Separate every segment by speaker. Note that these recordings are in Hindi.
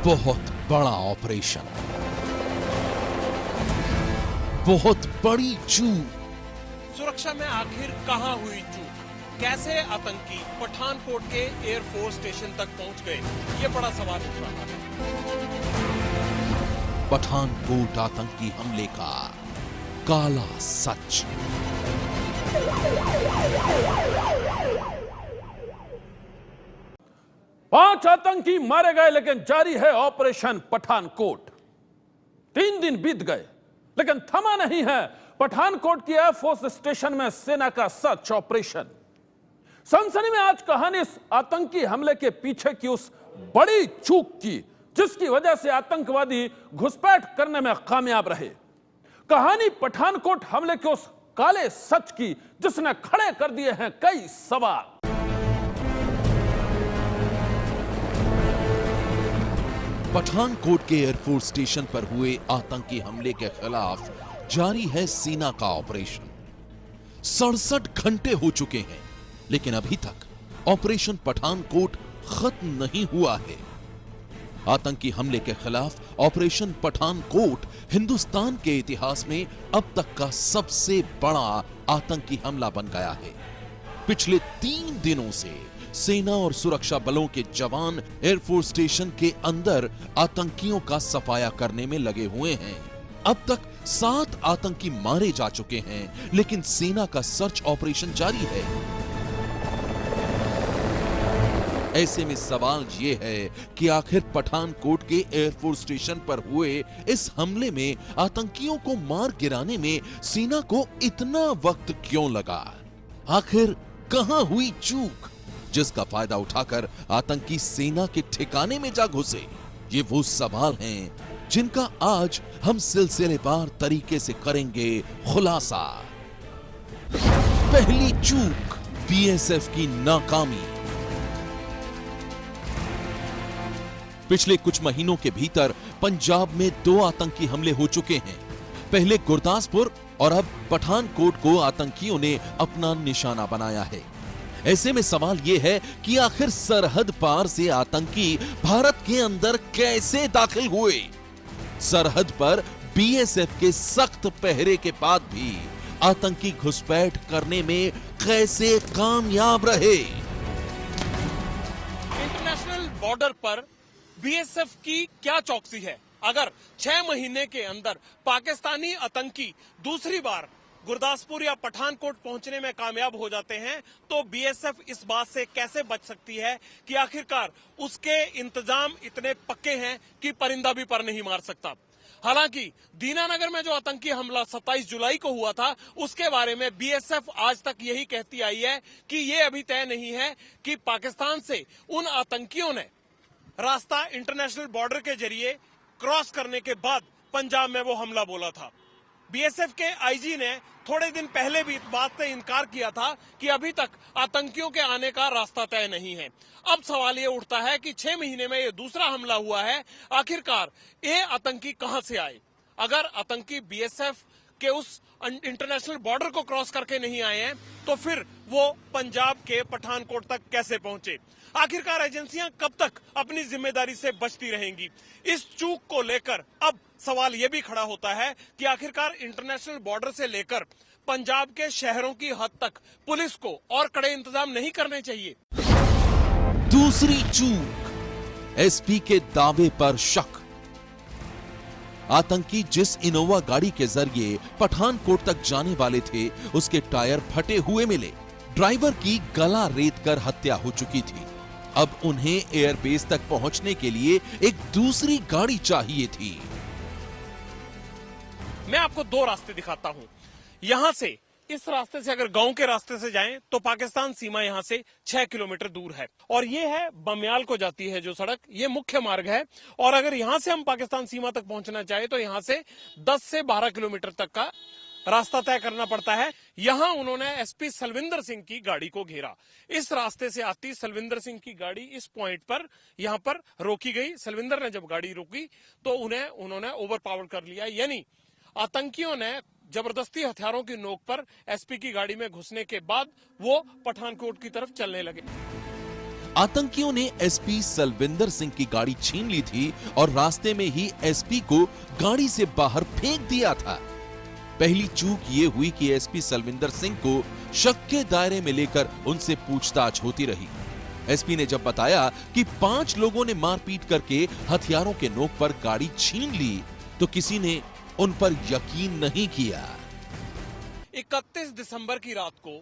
Speaker 1: बहुत बड़ा ऑपरेशन, बहुत बड़ी चूक।
Speaker 2: सुरक्षा में आखिर कहां हुई चूक? कैसे आतंकी पठानकोट के एयरफोर्स स्टेशन तक पहुंच गए, ये बड़ा सवाल उठ रहा है।
Speaker 1: पठानकोट आतंकी हमले का काला सच।
Speaker 3: पांच आतंकी मारे गए, लेकिन जारी है ऑपरेशन पठानकोट। 3 दिन बीत गए, लेकिन थमा नहीं है पठानकोट की एयरफोर्स स्टेशन में सेना का सर्च ऑपरेशन। सनसनी में आज कहानी इस आतंकी हमले के पीछे की उस बड़ी चूक की, जिसकी वजह से आतंकवादी घुसपैठ करने में कामयाब रहे। कहानी पठानकोट हमले के उस काले सच की, जिसने खड़े कर दिए हैं कई सवाल।
Speaker 1: पठानकोट के एयरफोर्स स्टेशन पर हुए आतंकी हमले के खिलाफ जारी है सेना का ऑपरेशन। 67 घंटे हो चुके हैं, लेकिन अभी तक ऑपरेशन पठानकोट खत्म नहीं हुआ है। आतंकी हमले के खिलाफ ऑपरेशन पठानकोट हिंदुस्तान के इतिहास में अब तक का सबसे बड़ा आतंकी हमला बन गया है। पिछले 3 दिनों से सेना और सुरक्षा बलों के जवान एयरफोर्स स्टेशन के अंदर आतंकियों का सफाया करने में लगे हुए हैं। अब तक 7 आतंकी मारे जा चुके हैं, लेकिन सेना का सर्च ऑपरेशन जारी है। ऐसे में सवाल यह है कि आखिर पठानकोट के एयरफोर्स स्टेशन पर हुए इस हमले में आतंकियों को मार गिराने में सेना को इतना वक्त क्यों लगा? आखिर कहां हुई चूक, जिसका फायदा उठाकर आतंकी सेना के ठिकाने में जा घुसे? ये वो सवाल हैं जिनका आज हम सिलसिलेवार तरीके से करेंगे खुलासा। पहली चूक, बीएसएफ की नाकामी। पिछले कुछ महीनों के भीतर पंजाब में 2 आतंकी हमले हो चुके हैं। पहले गुरदासपुर और अब पठानकोट को आतंकियों ने अपना निशाना बनाया है। ऐसे में सवाल यह है कि आखिर सरहद पार से आतंकी भारत के अंदर कैसे दाखिल हुए? सरहद पर बीएसएफ के सख्त पहरे के बाद भी आतंकी घुसपैठ करने में कैसे कामयाब रहे?
Speaker 2: इंटरनेशनल बॉर्डर पर बीएसएफ की क्या चौकसी है? अगर 6 महीने के अंदर पाकिस्तानी आतंकी दूसरी बार गुरदासपुर या पठानकोट पहुंचने में कामयाब हो जाते हैं, तो बीएसएफ इस बात से कैसे बच सकती है कि आखिरकार उसके इंतजाम इतने पक्के हैं कि परिंदा भी पर नहीं मार सकता। हालांकि दीनानगर में जो आतंकी हमला 27 जुलाई को हुआ था, उसके बारे में बीएसएफ आज तक यही कहती आई है कि ये अभी तय नहीं है कि पाकिस्तान से उन आतंकियों ने रास्ता इंटरनेशनल बॉर्डर के जरिए क्रॉस करने के बाद पंजाब में वो हमला बोला था। बीएसएफ के आईजी ने थोड़े दिन पहले भी इस बात से इनकार किया था कि अभी तक आतंकियों के आने का रास्ता तय नहीं है। अब सवाल ये उठता है कि 6 महीने में ये दूसरा हमला हुआ है, आखिरकार ये आतंकी कहां से आए? अगर आतंकी बीएसएफ के उस इंटरनेशनल बॉर्डर को क्रॉस करके नहीं आए हैं, तो फिर वो पंजाब के पठानकोट तक कैसे पहुंचे? आखिरकार एजेंसियां कब तक अपनी जिम्मेदारी से बचती रहेंगी? इस चूक को लेकर अब सवाल यह भी खड़ा होता है कि आखिरकार इंटरनेशनल बॉर्डर से लेकर पंजाब के शहरों की हद तक पुलिस को और कड़े इंतजाम नहीं करने चाहिए?
Speaker 1: दूसरी चूक, एसपी के दावे पर शक। आतंकी जिस इनोवा गाड़ी के जरिए पठानकोट तक जाने वाले थे, उसके टायर फटे हुए मिले। ड्राइवर की गला रेत कर हत्या हो चुकी थी। अब उन्हें एयरबेस तक पहुंचने के लिए एक दूसरी गाड़ी चाहिए थी।
Speaker 2: मैं आपको 2 रास्ते दिखाता हूं। यहां से, इस रास्ते से अगर गांव के रास्ते से जाएं तो पाकिस्तान सीमा यहां से 6 किलोमीटर दूर है, और ये है बमियाल को जाती है जो सड़क, ये मुख्य मार्ग है। और अगर यहां से हम पाकिस्तान सीमा तक पहुंचना चाहे तो यहां से 10 से 12 किलोमीटर तक का रास्ता तय करना पड़ता है। यहां उन्होंने एसपी सलविंदर सिंह की गाड़ी को घेरा। इस रास्ते से आती सलविंदर सिंह की गाड़ी इस पॉइंट पर यहां पर रोकी गई। सलविंदर ने जब गाड़ी रोकी तो उन्होंने ओवरपावर कर लिया, यानी आतंकियों ने जबरदस्ती हथियारों की नोक पर एसपी की गाड़ी में घुसने के बाद वो पठानकोट की तरफ चलने लगे।
Speaker 1: आतंकियों ने एसपी सलविंदर सिंह की गाड़ी छीन ली थी और रास्ते में ही एसपी को गाड़ी से बाहर फेंक दिया था। पहली चूक ये हुई कि एसपी सलविंदर सिंह को शक के दायरे में लेकर उनसे पूछताछ होती रही। एसपी ने जब बताया कि 5 लोगों ने मारपीट करके हथियारों के नोक पर गाड़ी छीन ली तो किसी ने उन पर यकीन नहीं किया।
Speaker 2: 31 दिसंबर की रात को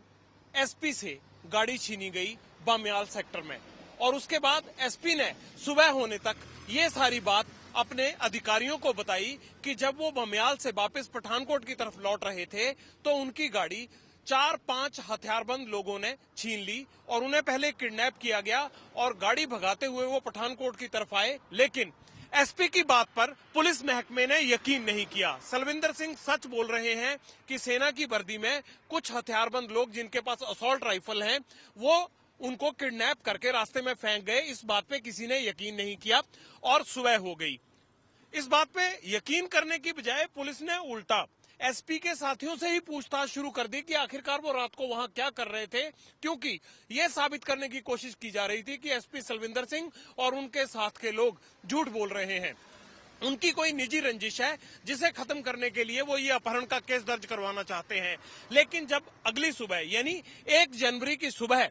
Speaker 2: एसपी से गाड़ी छीनी गई बामियाल सेक्टर में और उसके बाद एसपी ने सुबह होने तक ये सारी बात अपने अधिकारियों को बताई कि जब वो बामियाल से वापस पठानकोट की तरफ लौट रहे थे तो उनकी गाड़ी 4-5 हथियारबंद लोगों ने छीन ली और उन्हें पहले किडनैप किया गया और गाड़ी भगाते हुए वो पठानकोट की तरफ आए। लेकिन एसपी की बात पर पुलिस महकमे ने यकीन नहीं किया। सलविंदर सिंह सच बोल रहे हैं कि सेना की वर्दी में कुछ हथियारबंद लोग जिनके पास असॉल्ट राइफल हैं वो उनको किडनैप करके रास्ते में फेंक गए। इस बात पे किसी ने यकीन नहीं किया और सुबह हो गई। इस बात पे यकीन करने की बजाय पुलिस ने उल्टा एसपी के साथियों से ही पूछताछ शुरू कर दी कि आखिरकार वो रात को वहां क्या कर रहे थे, क्योंकि ये साबित करने की कोशिश की जा रही थी कि एसपी सलविंदर सिंह और उनके साथ के लोग झूठ बोल रहे हैं। उनकी कोई निजी रंजिश है जिसे खत्म करने के लिए वो ये अपहरण का केस दर्ज करवाना चाहते हैं। लेकिन जब अगली सुबह यानी 1 जनवरी की सुबह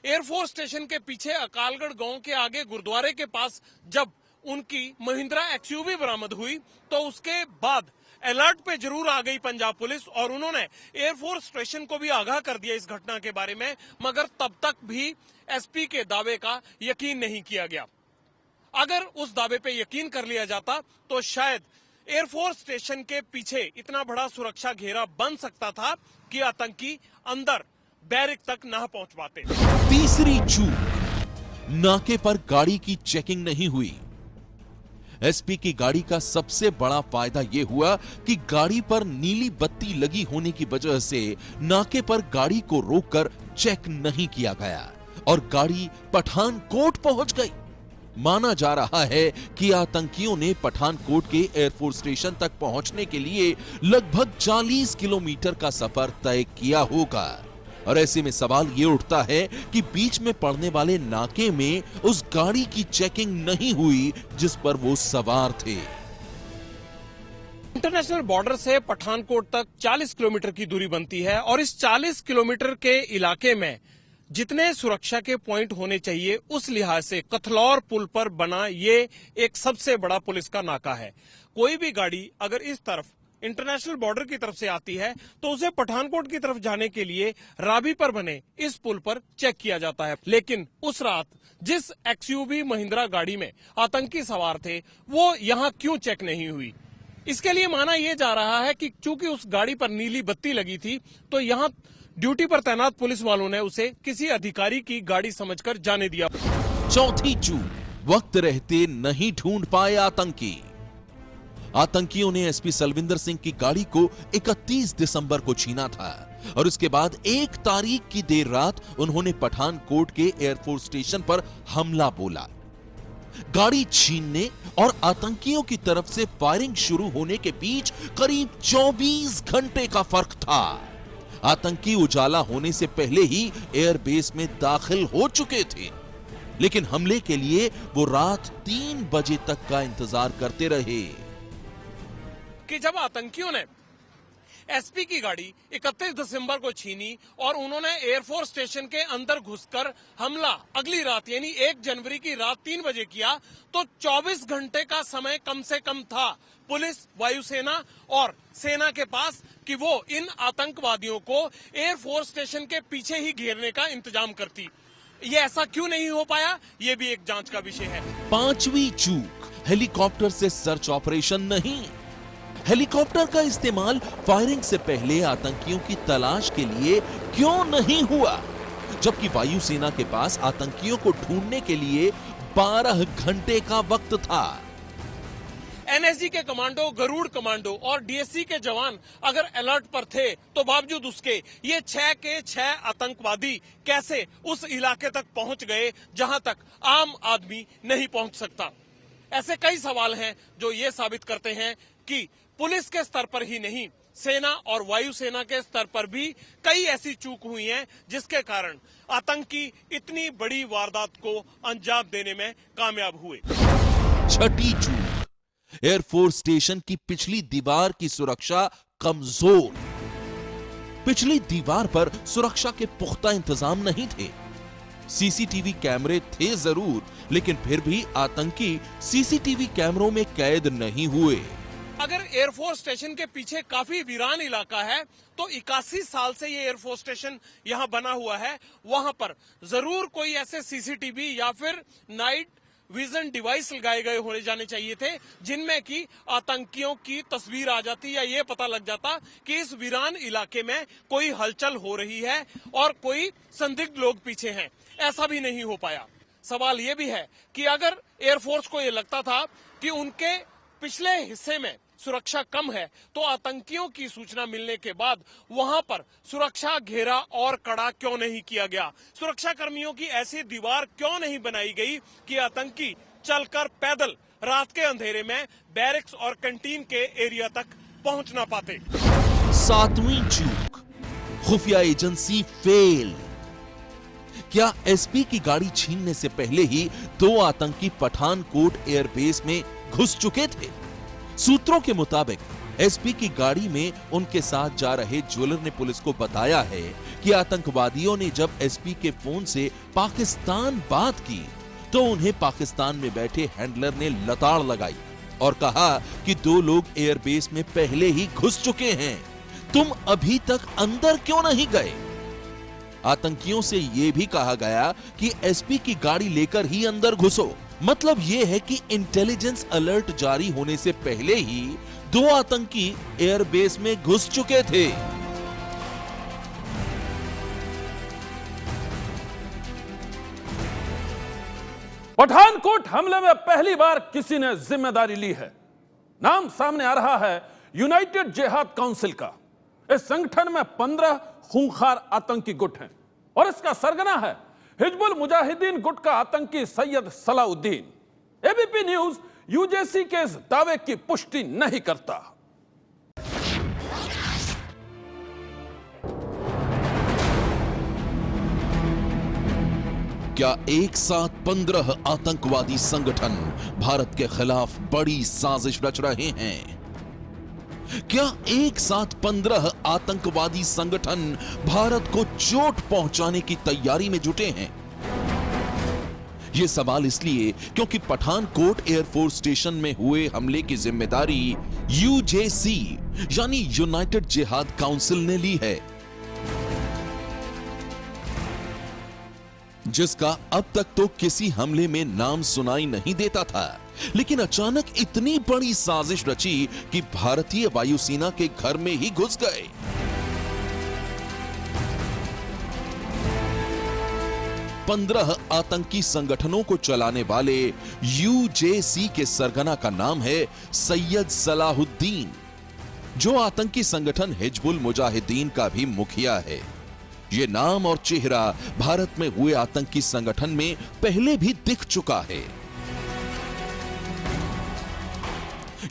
Speaker 2: एयरफोर्स स्टेशन के पीछे अकालगढ़ गांव के आगे गुरुद्वारे के पास जब उनकी महिंद्रा एक्सयूवी बरामद हुई तो उसके बाद अलर्ट पे जरूर आ गई पंजाब पुलिस और उन्होंने एयरफोर्स स्टेशन को भी आगाह कर दिया इस घटना के बारे में, मगर तब तक भी एसपी के दावे का यकीन नहीं किया गया। अगर उस दावे पे यकीन कर लिया जाता तो शायद एयरफोर्स स्टेशन के पीछे इतना बड़ा सुरक्षा घेरा बन सकता था कि आतंकी अंदर बैरिक तक न पहुंच पाते।
Speaker 1: तीसरी चूक, नाके पर गाड़ी की चेकिंग नहीं हुई। एसपी की गाड़ी का सबसे बड़ा फायदा यह हुआ कि गाड़ी पर नीली बत्ती लगी होने की वजह से नाके पर गाड़ी को रोककर चेक नहीं किया गया और गाड़ी पठानकोट पहुंच गई। माना जा रहा है कि आतंकियों ने पठानकोट के एयरफोर्स स्टेशन तक पहुंचने के लिए लगभग 40 किलोमीटर का सफर तय किया होगा और ऐसे में सवाल ये उठता है कि बीच में पड़ने वाले नाके में उस गाड़ी की चेकिंग नहीं हुई जिस पर वो सवार थे।
Speaker 2: इंटरनेशनल बॉर्डर से पठानकोट तक 40 किलोमीटर की दूरी बनती है और इस 40 किलोमीटर के इलाके में जितने सुरक्षा के पॉइंट होने चाहिए उस लिहाज से कथलौर पुल पर बना ये एक सबसे बड़ा पुलिस का नाका है। कोई भी गाड़ी अगर इस तरफ इंटरनेशनल बॉर्डर की तरफ से आती है तो उसे पठानकोट की तरफ जाने के लिए रावी पर बने इस पुल पर चेक किया जाता है। लेकिन उस रात जिस एक्सयूवी महिंद्रा गाड़ी में आतंकी सवार थे वो यहां क्यों चेक नहीं हुई, इसके लिए माना यह जा रहा है कि चूंकि उस गाड़ी पर नीली बत्ती लगी थी तो यहां ड्यूटी पर तैनात पुलिस वालों ने उसे किसी अधिकारी की गाड़ी समझकर जाने दिया।
Speaker 1: चौथी चूक, वक्त रहते नहीं ढूंढ पाए आतंकी। आतंकियों ने एसपी सलविंदर सिंह की गाड़ी को 31 दिसंबर को छीना था और उसके बाद 1 तारीख की देर रात उन्होंने पठानकोट के एयरफोर्स स्टेशन पर हमला बोला। गाड़ी छीनने और आतंकियों की तरफ से फायरिंग शुरू होने के बीच करीब 24 घंटे का फर्क था। आतंकी उजाला होने से पहले ही एयरबेस में दाखिल हो चुके थे, लेकिन हमले के लिए वो रात 3 बजे तक का इंतजार करते रहे
Speaker 2: कि जब आतंकियों ने एसपी की गाड़ी 31 दिसंबर को छीनी और उन्होंने एयरफोर्स स्टेशन के अंदर घुसकर हमला अगली रात यानी 1 जनवरी की रात 3 बजे किया तो 24 घंटे का समय कम से कम था पुलिस, वायुसेना और सेना के पास कि वो इन आतंकवादियों को एयरफोर्स स्टेशन के पीछे ही घेरने का इंतजाम करती। ये ऐसा क्यों नहीं हो पाया, ये भी एक जांच का विषय है।
Speaker 1: 5वीं चूक, हेलीकॉप्टर से सर्च ऑपरेशन नहीं। हेलीकॉप्टर का इस्तेमाल फायरिंग से पहले आतंकियों की तलाश के लिए क्यों नहीं हुआ, जबकि वायुसेना के पास आतंकियों को ढूंढने के लिए 12 घंटे का वक्त था।
Speaker 2: एनएसजी के कमांडो, गरुड़ कमांडो और डीएससी के जवान अगर अलर्ट पर थे तो बावजूद उसके ये 6 के 6 आतंकवादी कैसे उस इलाके तक पहुंच गए जहां तक आम आदमी नहीं पहुंच सकता। ऐसे कई सवाल हैं जो ये साबित करते हैं कि पुलिस के स्तर पर ही नहीं सेना और वायुसेना के स्तर पर भी कई ऐसी चूक हुई हैं जिसके कारण आतंकी इतनी बड़ी वारदात को अंजाम देने में कामयाब हुए।
Speaker 1: छठी चूक, एयरफोर्स स्टेशन की पिछली दीवार की सुरक्षा कमजोर। पिछली दीवार पर सुरक्षा के पुख्ता इंतजाम नहीं थे। सीसीटीवी कैमरे थे जरूर, लेकिन फिर भी आतंकी सीसीटीवी कैमरों में कैद नहीं हुए।
Speaker 2: अगर एयरफोर्स स्टेशन के पीछे काफी वीरान इलाका है तो 81 साल से ये एयरफोर्स स्टेशन यहां बना हुआ है, वहां पर जरूर कोई ऐसे सीसीटीवी या फिर नाइट विजन डिवाइस लगाए गए होने जाने चाहिए थे जिनमें कि आतंकियों की तस्वीर आ जाती या ये पता लग जाता कि इस वीरान इलाके में कोई हलचल हो रही है और कोई संदिग्ध लोग पीछे हैं। ऐसा भी नहीं हो पाया। सवाल ये भी है कि अगर एयरफोर्स को ये लगता था कि उनके पिछले हिस्से में सुरक्षा कम है तो आतंकियों की सूचना मिलने के बाद वहां पर सुरक्षा घेरा और कड़ा क्यों नहीं किया गया? सुरक्षा कर्मियों की ऐसी दीवार क्यों नहीं बनाई गई कि आतंकी चलकर पैदल रात के अंधेरे में बैरक्स और कैंटीन के एरिया तक पहुंच ना पाते?
Speaker 1: सातवीं चूक, खुफिया एजेंसी फेल। क्या एसपी की गाड़ी छीनने से पहले ही 2 आतंकी पठानकोट एयरबेस में घुस चुके थे? सूत्रों के मुताबिक एसपी की गाड़ी में उनके साथ जा रहे ज्वेलर ने पुलिस को बताया है कि आतंकवादियों ने जब एसपी के फोन से पाकिस्तान बात की तो उन्हें पाकिस्तान में बैठे हैंडलर ने लताड़ लगाई और कहा कि 2 लोग एयरबेस में पहले ही घुस चुके हैं, तुम अभी तक अंदर क्यों नहीं गए? आतंकियों से यह भी कहा गया कि एसपी की गाड़ी लेकर ही अंदर घुसो। मतलब यह है कि इंटेलिजेंस अलर्ट जारी होने से पहले ही 2 आतंकी एयरबेस में घुस चुके थे।
Speaker 3: पठानकोट हमले में पहली बार किसी ने जिम्मेदारी ली है। नाम सामने आ रहा है यूनाइटेड जिहाद काउंसिल का। इस संगठन में 15 खूंखार आतंकी गुट हैं और इसका सरगना है हिजबुल मुजाहिदीन गुट का आतंकी सैयद सलाउद्दीन। एबीपी न्यूज यूजेसी के इस दावे की पुष्टि नहीं करता।
Speaker 1: क्या एक साथ 15 आतंकवादी संगठन भारत के खिलाफ बड़ी साजिश रच रहे हैं? क्या एक साथ 15 आतंकवादी संगठन भारत को चोट पहुंचाने की तैयारी में जुटे हैं? यह सवाल इसलिए क्योंकि पठानकोट एयरफोर्स स्टेशन में हुए हमले की जिम्मेदारी यूजेसी यानी यूनाइटेड जिहाद काउंसिल ने ली है, जिसका अब तक तो किसी हमले में नाम सुनाई नहीं देता था, लेकिन अचानक इतनी बड़ी साजिश रची कि भारतीय वायुसेना के घर में ही घुस गए। पंद्रह आतंकी संगठनों को चलाने वाले यूजेसी के सरगना का नाम है सैयद सलाहुद्दीन, जो आतंकी संगठन हिजबुल मुजाहिदीन का भी मुखिया है। ये नाम और चेहरा भारत में हुए आतंकी संगठन में पहले भी दिख चुका है।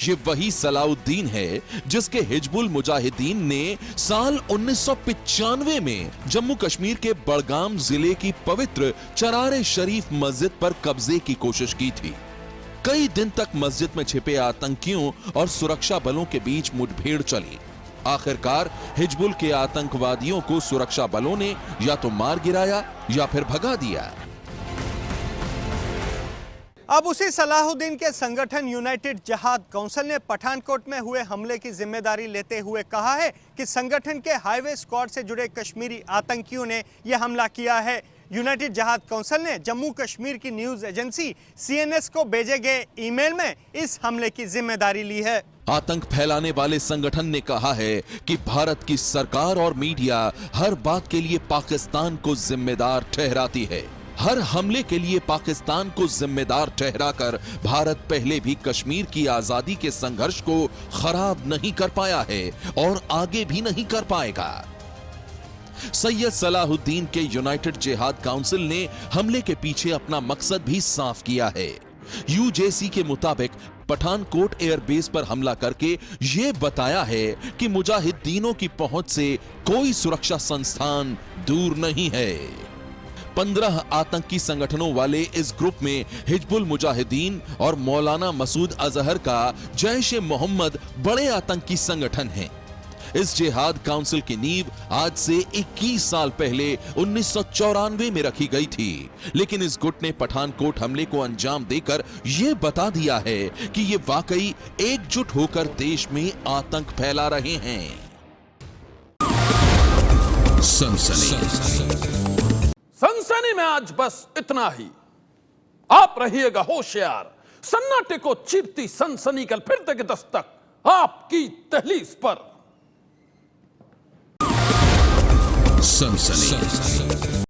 Speaker 1: ये वही सलाउद्दीन है जिसके हिजबुल मुजाहिदीन ने साल 1995 में जम्मू कश्मीर के बड़गाम जिले की पवित्र चरारे शरीफ मस्जिद पर कब्जे की कोशिश की थी। कई दिन तक मस्जिद में छिपे आतंकियों और सुरक्षा बलों के बीच मुठभेड़ चली। आखिरकार हिजबुल के आतंकवादियों को सुरक्षा बलों ने या तो मार गिराया या फिर भगा दिया।
Speaker 4: अब उसी सलाहुद्दीन के संगठन यूनाइटेड जिहाद काउंसिल ने पठानकोट में हुए हमले की जिम्मेदारी लेते हुए कहा है कि संगठन के हाईवे स्क्वाड से जुड़े कश्मीरी आतंकियों ने यह हमला किया है। यूनाइटेड जिहाद काउंसिल ने जम्मू कश्मीर की न्यूज एजेंसी सीएनएस को भेजे गए ईमेल में इस हमले की जिम्मेदारी ली है।
Speaker 1: आतंक फैलाने वाले संगठन ने कहा है कि भारत की सरकार और मीडिया हर बात के लिए पाकिस्तान को जिम्मेदार ठहराती है। हर हमले के लिए पाकिस्तान को जिम्मेदार ठहराकर भारत पहले भी कश्मीर की आजादी के संघर्ष को खराब नहीं कर पाया है और आगे भी नहीं कर पाएगा। सैयद सलाहुद्दीन के यूनाइटेड जिहाद काउंसिल ने हमले के पीछे अपना मकसद भी साफ किया है। यूजेसी के मुताबिक पठानकोट एयरबेस पर हमला करके यह बताया है कि मुजाहिदीनों की पहुंच से कोई सुरक्षा संस्थान दूर नहीं है। 15 आतंकी संगठनों वाले इस ग्रुप में हिजबुल मुजाहिदीन और मौलाना मसूद अजहर का जैश ए मोहम्मद बड़े आतंकी संगठन हैं। इस जिहाद काउंसिल की नींव आज से 21 साल पहले 1994 में रखी गई थी, लेकिन इस गुट ने पठानकोट हमले को अंजाम देकर यह बता दिया है कि ये वाकई एकजुट होकर देश में आतंक फैला रहे हैं।
Speaker 3: सनसनी में आज बस इतना ही। आप रहिएगा होशियार। सन्नाटे को चीरती सनसनी कल फिर देगी दस्तक आपकी दहलीज पर।
Speaker 1: सनसनी।